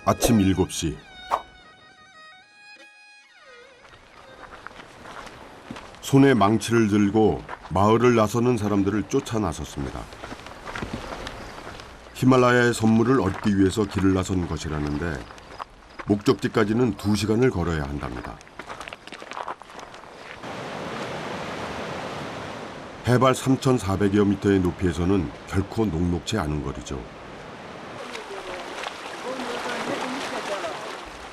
아침 7시. 손에 망치를 들고 마을을 나서는 사람들을 쫓아 나섰습니다. 히말라야의 선물을 얻기 위해서 길을 나선 것이라는데 목적지까지는 2시간을 걸어야 한답니다. 해발 3,400여 미터의 높이에서는 결코 녹록지 않은 거리죠.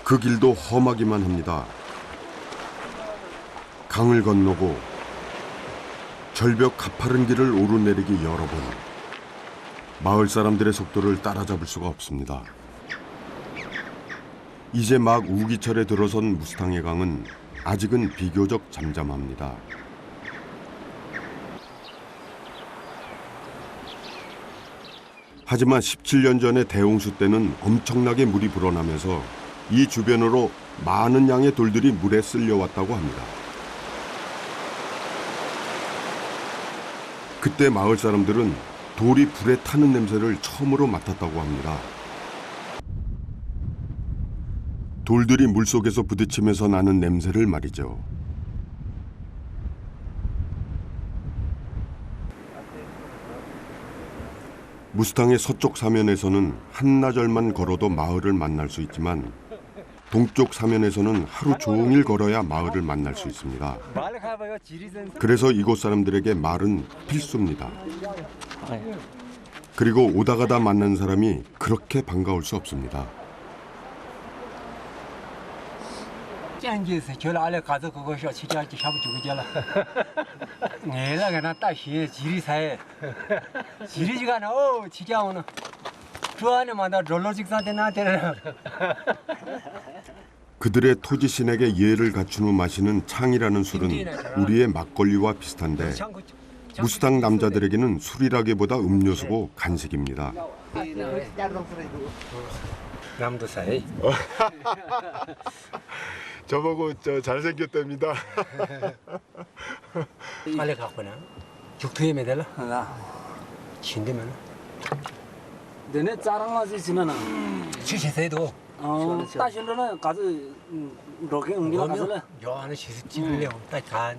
그 길도 험하기만 합니다. 강을 건너고 절벽 가파른 길을 오르내리기 여러 번. 마을 사람들의 속도를 따라잡을 수가 없습니다. 이제 막 우기철에 들어선 무스탕의 강은 아직은 비교적 잠잠합니다. 하지만 17년 전의 대홍수 때는 엄청나게 물이 불어나면서 이 주변으로 많은 양의 돌들이 물에 쓸려왔다고 합니다. 그때 마을 사람들은 돌이 불에 타는 냄새를 처음으로 맡았다고 합니다. 돌들이 물속에서 부딪히면서 나는 냄새를 말이죠. 무스탕의 서쪽 사면에서는 한나절만 걸어도 마을을 만날 수 있지만 동쪽 사면에서는 하루 종일 걸어야 마을을 만날 수 있습니다. 그래서 이곳 사람들에게 말은 필수입니다. 그리고 오다 가다 만난 사람이 그렇게 반가울 수 없습니다. 그들의 토지신에게 예를 갖춘 후 마시는 창이라는 술은 우리의 막걸리와 비슷한데 무스탕 남자들에게는 술이라기보다 음료수고 간식입니다. 남도 사이. 저보고 잘생겼답니다. 빨리 갖고나. 죽투에 매달라. 신대면. 너네 짜랑아지 지나나. 시세도. 따실로는 가서 이렇게 옮겨 가서. 요한은 시세 찌르려. 딱 가.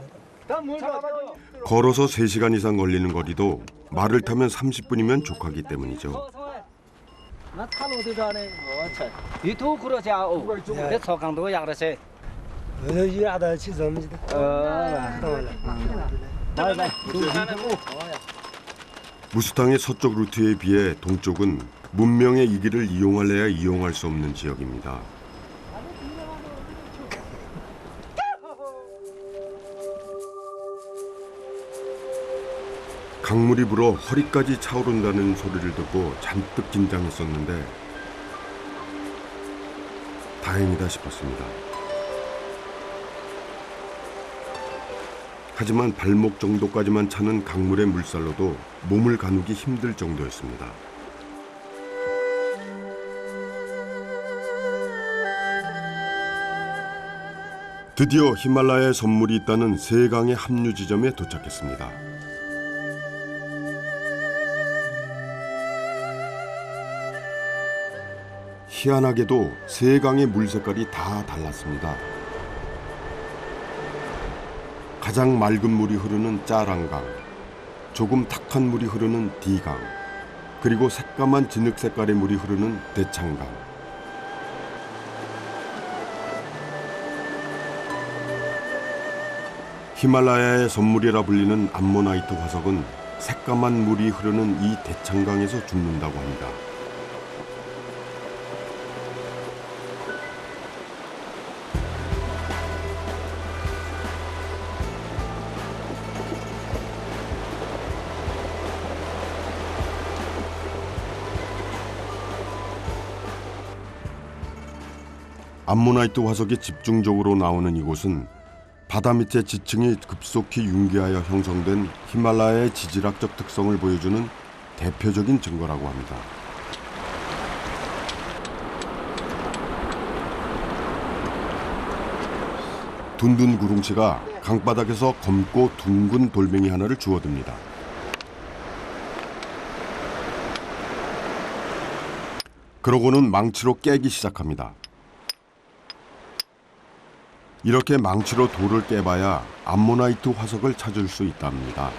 걸어서 3시간 이상 걸리는 거리도 말을 타면 30분이면 족하기 때문이죠. 나 탈로도 가네. 이토 그러자. 내 소강도 약라세. 일하다 치섬니다. 무스탕의 서쪽 루트에 비해 동쪽은 문명의 이 길을 이용할래야 이용할 수 없는 지역입니다. 강물이 불어 허리까지 차오른다는 소리를 듣고 잔뜩 긴장했었는데 다행이다 싶었습니다. 하지만 발목 정도까지만 차는 강물의 물살로도 몸을 가누기 힘들 정도였습니다. 드디어 히말라야의 선물이 있다는 세강의 합류 지점에 도착했습니다. 희한하게도 세강의 물 색깔이 다 달랐습니다. 가장 맑은 물이 흐르는 짜랑강, 조금 탁한 물이 흐르는 디강, 그리고 새까만 진흙 색깔의 물이 흐르는 대창강. 히말라야의 선물이라 불리는 암모나이트 화석은 새까만 물이 흐르는 이 대창강에서 죽는다고 합니다. 암모나이트 화석이 집중적으로 나오는 이곳은 바다 밑의 지층이 급속히 융기하여 형성된 히말라야의 지질학적 특성을 보여주는 대표적인 증거라고 합니다. 둔둔 구룽치가 강바닥에서 검고 둥근 돌멩이 하나를 주워듭니다. 그러고는 망치로 깨기 시작합니다. 이렇게 망치로 돌을 깨봐야 암모나이트 화석을 찾을 수 있답니다.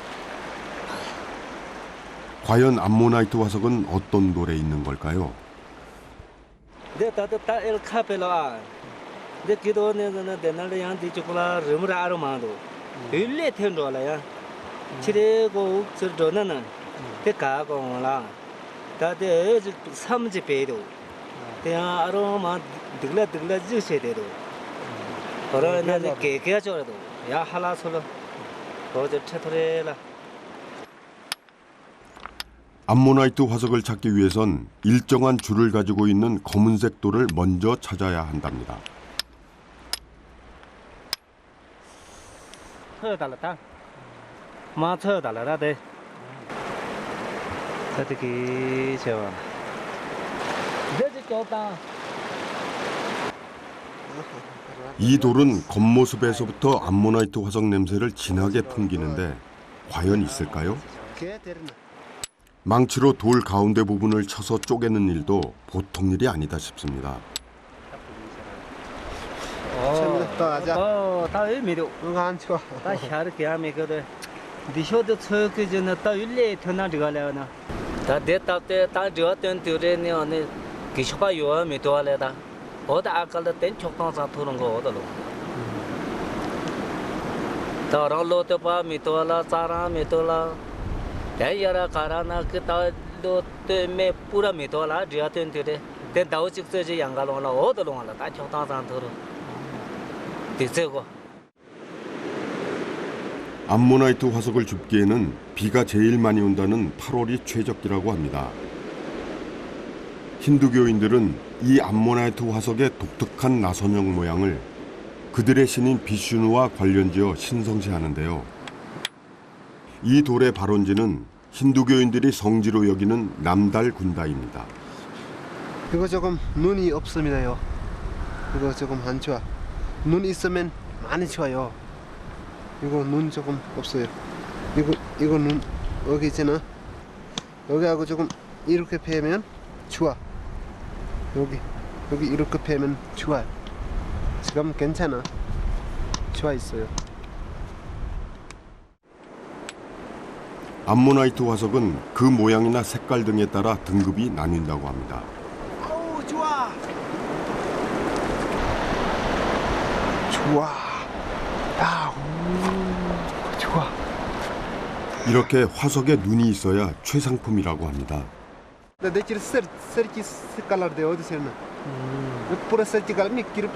과연 암모나이트 화석은 어떤 돌에 있는 걸까요? 내 다들 다 엘카벨라. 내 기도는 내날 양 뒤쪽으로 르무라 아로마도. 일레 텐도라야. 치레고 저러는 대가고라. 다들 삼지 배도. 대야 아로마 들라 주세대도. 그러나 개개저도 야 할라솔로. 거저 채토레라. 암모나이트 화석을 찾기 위해선 일정한 줄을 가지고 있는 검은색 돌을 먼저 찾아야 한답니다. 쳐달라다. 마 쳐달라다 돼. 어떻게 저. 이제 좋다. 이 돌은 겉모습에서부터 암모나이트 화석 냄새를 진하게 풍기는데 과연 있을까요? 망치로 돌 가운데 부분을 쳐서 쪼개는 일도 보통 일이 아니다 싶습니다. 다 의미도. 안 좋아. 다 샤르게 하면 그래. 디쇼도 쳐그 전에 다 일레 터나 들어가려나. 다 대답때 다 저던 들에네 안에 기셔가 요아 미도알래다. 어다 아까도 땐 촉당사 토는 거 어디로. 다랑로도 봐 미도알라 자라 미도라. 대야라 가라나 그다도 때문에 뿌라 미도알라 저던 들에 땐 다우직서지 양가로나 어디로 와라 다 촉당사 토로. 됐고. 암모나이트 화석을 줍기에는 비가 제일 많이 온다는 8월이 최적기라고 합니다. 힌두교인들은 이 암모나이트 화석의 독특한 나선형 모양을 그들의 신인 비슈누와 관련지어 신성시하는데요. 이 돌의 발원지는 힌두교인들이 성지로 여기는 남달군다입니다. 이거 조금 눈이 없습니다요. 이거 조금 안 좋아. 눈 있으면 많이 좋아요. 이거 눈 조금 없어요. 이거 눈 여기 있잖아. 여기하고 조금 이렇게 패면 좋아. 여기 이렇게 패면 좋아. 지금 괜찮아. 좋아 있어요. 암모나이트 화석은 그 모양이나 색깔 등에 따라 등급이 나뉜다고 합니다. 아우 좋아. 좋아. 야, 좋아. 이렇게 화석에 눈이 있어야 최상품이라고 합니다. 내 지금 서치 색깔인데 어디서는? पूरा 서치 깔면 기르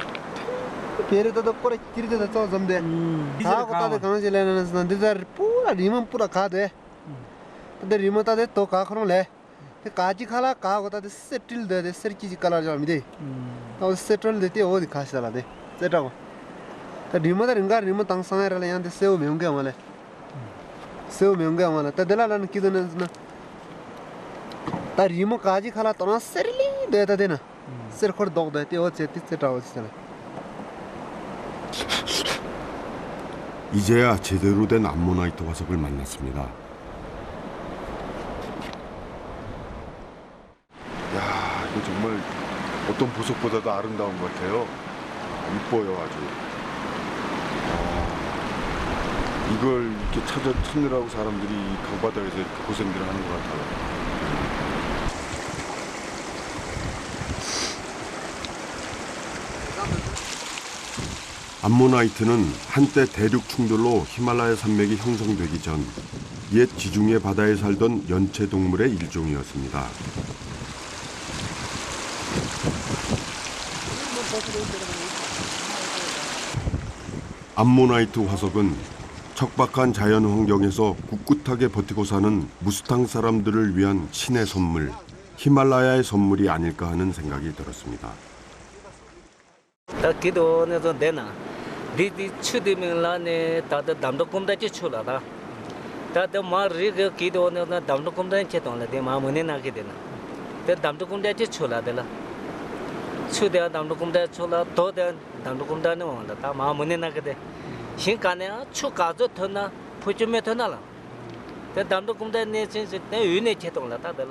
पेरे도 पूरा 기르도 또 좀데. 아, 그다데 가는 지래는 데다 पूरा 리먼 पूरा 가데. 근데 리먼 따데 또 가크롱래. काजी खाला का होता है सेटल दे सर की कलर जो मिले और सेटल देते वो दिखा चला दे सेटा को तो रिमो तंग समय रले यहाँ सेव महंगे हमारे तो दिला लन किधर ना तो रिमो काजी खाला तो ना सरली देता देना सिर खोड़ दोग देते वो चेती सेटा हो चला 이제야 제대로 된 암모나이트 화석을 만났습니다. 야, 이거 정말 어떤 보석보다도 아름다운 것 같아요. 이뻐요, 아주. 이걸 이렇게 찾느라고 사람들이 이 강바다에서 이렇게 고생들을 하는 것 같아요. 암모나이트는 한때 대륙 충돌로 히말라야 산맥이 형성되기 전 옛 지중해 바다에 살던 연체 동물의 일종이었습니다. 암모나이트 화석은 척박한 자연 환경에서 꿋꿋하게 버티고 사는 무스탕 사람들을 위한 신의 선물, 히말라야의 선물이 아닐까 하는 생각이 들었습니다. 기도는 되나? 디디 추디밀라네 다들 담도 꼼다치 출라다. 다들 마리가 기도는 담도 꼼다치 돈라데 마문에 나게 되나. 데 담도 꼼다치 출라데라. 추대야 담도 꼼다치 출라 도된 담도 꼼다는 원다. 다 마문에 나게 돼. 신간에 추가도 더나 포주메 더나라. 데 담도 꼼다네 진짜 내 위에 제 돈라다들.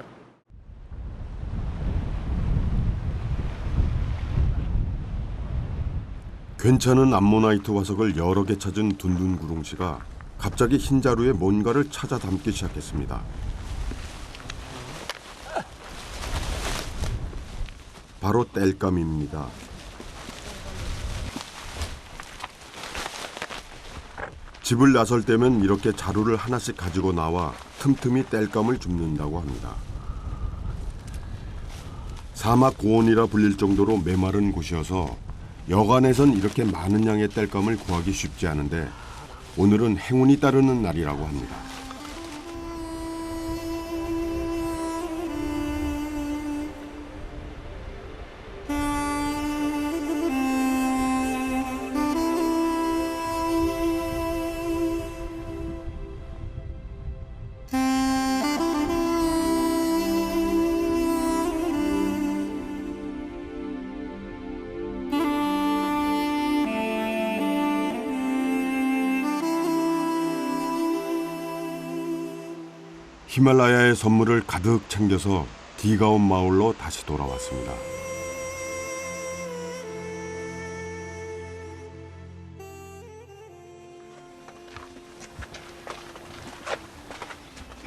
괜찮은 암모나이트 화석을 여러 개 찾은 둔둔구룡 씨가 갑자기 흰 자루에 뭔가를 찾아 담기 시작했습니다. 바로 땔감입니다. 집을 나설 때면 이렇게 자루를 하나씩 가지고 나와 틈틈이 땔감을 줍는다고 합니다. 사막 고원이라 불릴 정도로 메마른 곳이어서 여간에선 이렇게 많은 양의 땔감을 구하기 쉽지 않은데 오늘은 행운이 따르는 날이라고 합니다. 히말라야의 선물을 가득 챙겨서 디가온 마을로 다시 돌아왔습니다.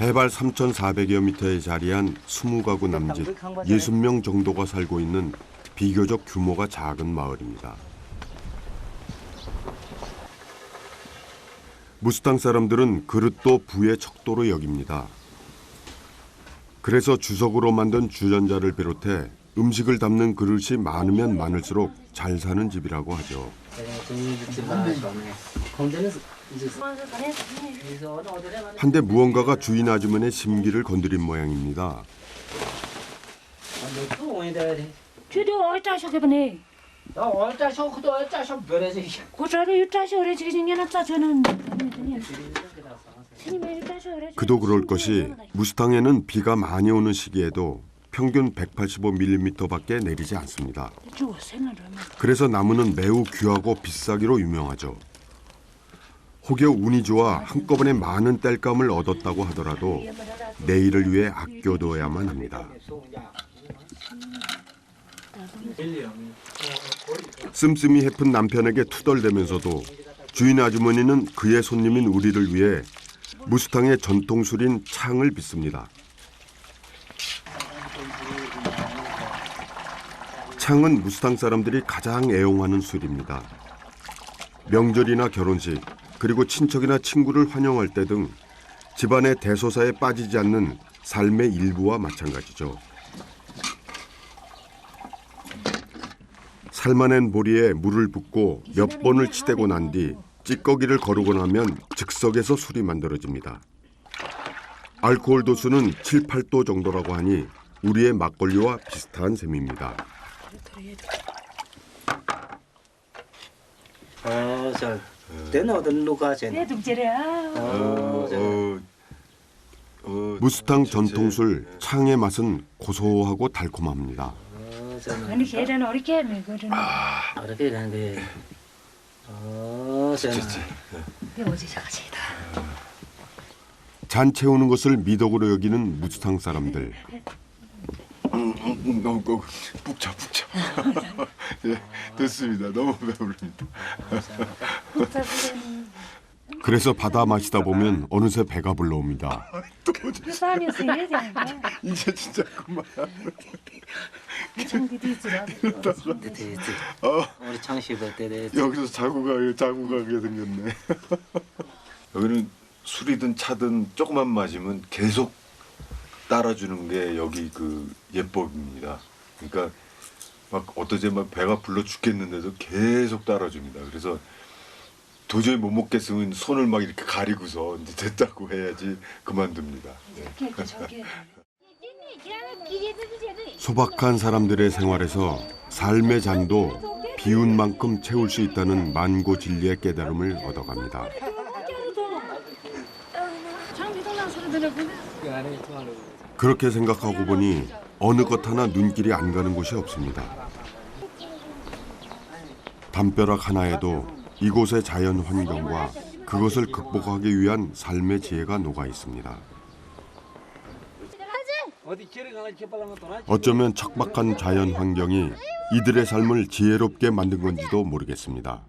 해발 3,400여 미터에 자리한 20가구 남짓 60명 정도가 살고 있는 비교적 규모가 작은 마을입니다. 무스탕 사람들은 그릇도 부의 척도로 여깁니다. 그래서 주석으로 만든 주전자를 비롯해 음식을 담는 그릇이 많으면 많을수록 잘 사는 집이라고 하죠. 한데 무언가가 주인 아주머니의 심기를 건드린 모양입니다. 그도 그럴 것이 무스탕에는 비가 많이 오는 시기에도 평균 185mm밖에 내리지 않습니다. 그래서 나무는 매우 귀하고 비싸기로 유명하죠. 혹여 운이 좋아 한꺼번에 많은 땔감을 얻었다고 하더라도 내일을 위해 아껴둬야만 합니다. 씀씀이 해픈 남편에게 투덜대면서도 주인 아주머니는 그의 손님인 우리를 위해 무스탕의 전통술인 창을 빚습니다. 창은 무스탕 사람들이 가장 애용하는 술입니다. 명절이나 결혼식, 그리고 친척이나 친구를 환영할 때 등 집안의 대소사에 빠지지 않는 삶의 일부와 마찬가지죠. 삶아낸 보리에 물을 붓고 몇 번을 치대고 난 뒤 찌꺼기를 거르고 나면 즉석에서 술이 만들어집니다. 알코올 도수는 7, 8도 정도라고 하니 우리의 막걸리와 비슷한 셈입니다. 무스탕 전통술 창의 맛은 고소하고 달콤합니다. 잔 채우는 것을 미덕으로 여기는 무스탕 사람들. 푹차. 예, 됐습니다. 너무 배부릅니다. 그래서 받아 마시다 보면 어느새 배가 불러옵니다. 이제 진짜 그만. 여기서 자고 가게 생겼네. 여기는 술이든 차든 조금만 마시면 계속 따라주는 게 여기 그 예법입니다. 그러니까 막 어떠지 막 배가 불러 죽겠는데도 계속 따라줍니다. 그래서 도저히 못 먹겠으면 손을 막 이렇게 가리고서 이제 됐다고 해야지 그만둡니다. 네. 소박한 사람들의 생활에서 삶의 잔도 비운 만큼 채울 수 있다는 만고 진리의 깨달음을 얻어갑니다. 그렇게 생각하고 보니 어느 것 하나 눈길이 안 가는 곳이 없습니다. 담벼락 하나에도 이곳의 자연 환경과 그것을 극복하기 위한 삶의 지혜가 녹아 있습니다. 어쩌면 척박한 자연 환경이 이들의 삶을 지혜롭게 만든 건지도 모르겠습니다.